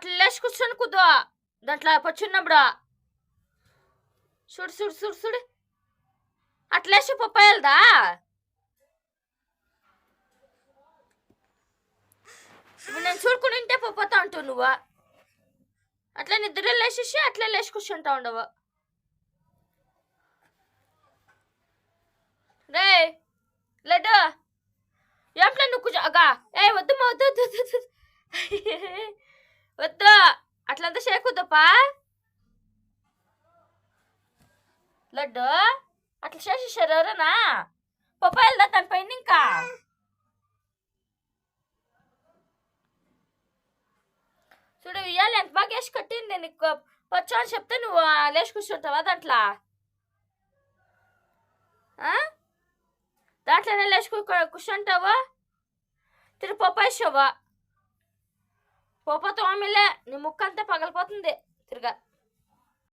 అట్లా లేచి కూర్చొని కుదో దాంట్లో పచ్చున్నప్పుడు చూడు చూడు చూడు చూడు అట్లేసి పప్పాయలదా ఇప్పుడు నేను చూడుకుని ఉంటే పప్పుతా ఉంటావు నువ్వు అట్లా నిద్ర లేచేసి అట్లా లేచి కూర్చుంటా ఉండవు రే లడ్డు ఏంట్లా నువ్వు కూర్చోగా ఏ వద్దు వద్దు వద్దు వద్దు అట్లంతా చేయకూడదప్పా లడ్డు అట్లా చేసేసారు ఎవరన్నా పప్పాయలదా దాని పైన ఇంకా చూడు ఇయ్యాలి ఎంత బాగా వేసి కట్టింది నీకు వచ్చా అని చెప్తే నువ్వు లేచి కూర్చుంటావా దాంట్లోనే లేచి కూర్చుంటావా తిరిగి పప్పు వేసావా పప్పుతో ఆమెలే నీ ముక్కు అంతా పగలిపోతుంది